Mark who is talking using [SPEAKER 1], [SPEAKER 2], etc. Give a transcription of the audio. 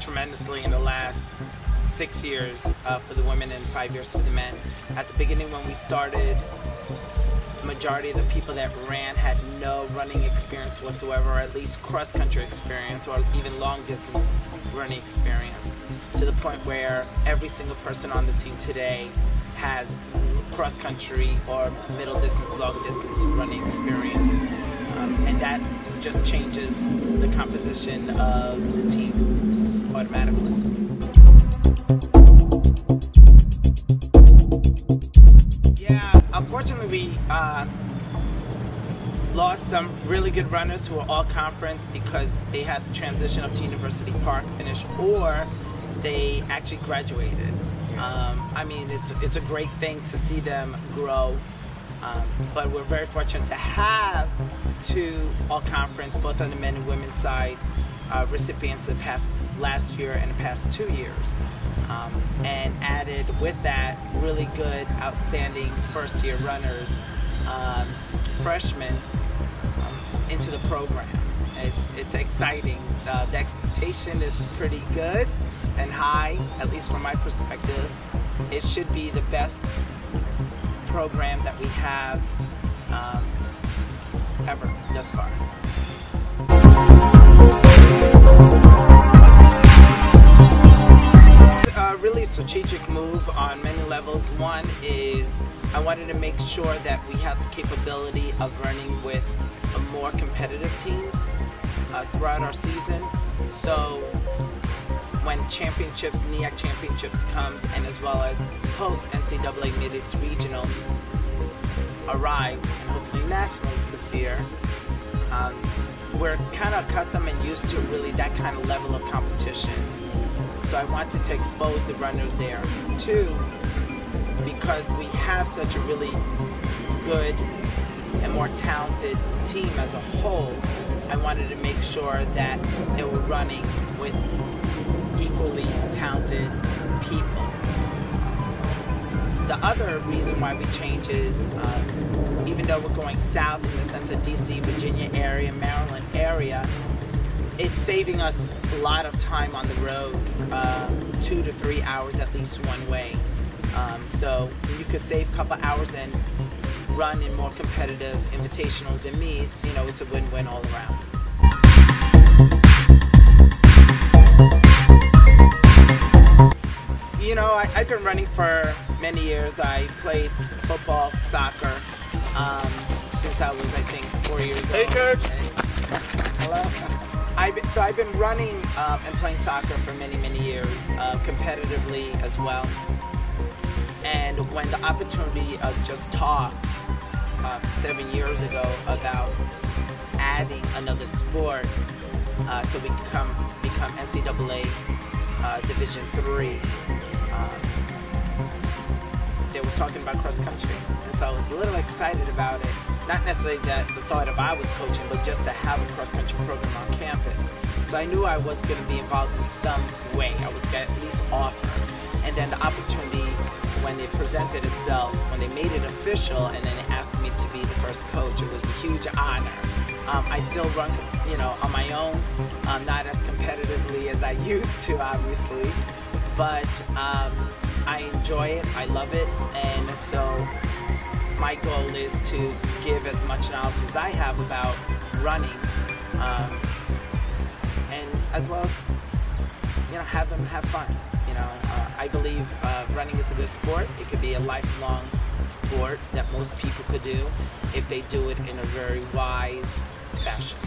[SPEAKER 1] tremendously in the last 6 years for the women and 5 years for the men. At the beginning when we started, the majority of the people that ran had no running experience whatsoever, or at least cross-country experience, or even long-distance running experience, to the point where every single person on the team today has cross-country or middle-distance, long-distance running experience. And that just changes the composition of the team automatically. Yeah, unfortunately we lost some really good runners who were all conference because they had to transition up to University Park, finish, or they actually graduated. I mean, it's a great thing to see them grow, but we're very fortunate to have two all-conference, both on the men and women's side, recipients of the last year and the past 2 years, and added with that really good, outstanding first-year runners, freshmen, into the program. It's exciting. The expectation is pretty good and high, at least from my perspective. It should be the best program that we have ever thus far. Really strategic move on many levels. One is I wanted to make sure that we have the capability of running with more competitive teams throughout our season. So when championships, NEAC championships comes, and as well as post NCAA Mid-East Regional arrive, and hopefully nationals this year, we're kind of accustomed and used to really that kind of level of competition. So I wanted to expose the runners there. Two, because we have such a really good and more talented team as a whole, I wanted to make sure that they were running with equally talented people. The other reason why we changed is, even though we're going south in the sense of DC, Virginia area, Maryland area, it's saving us a lot of time on the road, 2 to 3 hours at least one way. So you could save a couple hours and run in more competitive invitationals and meets. You know, it's a win-win all around. You know, I've been running for many years. I played football, soccer, since I was, I think, 4 years old.
[SPEAKER 2] Hey, Coach!
[SPEAKER 1] Hello? So I've been running and playing soccer for many, many years, competitively as well. And when the opportunity of just talk 7 years ago about adding another sport so we could become NCAA Division III, they were talking about cross country, and so I was a little excited about it. Not necessarily the thought of I was coaching, but just to have a cross country program on campus. So I knew I was going to be involved in some way. I was going to at least offer. And then the opportunity, when it presented itself, when they made it official, and then they asked me to be the first coach, it was a huge honor. I still run, you know, on my own, not as competitively as I used to, obviously, but I enjoy it, I love it, and so my goal is to give as much knowledge as I have about running, and as well as, you know, have them have fun. You know, I believe running is a good sport. It could be a lifelong sport that most people could do if they do it in a very wise fashion.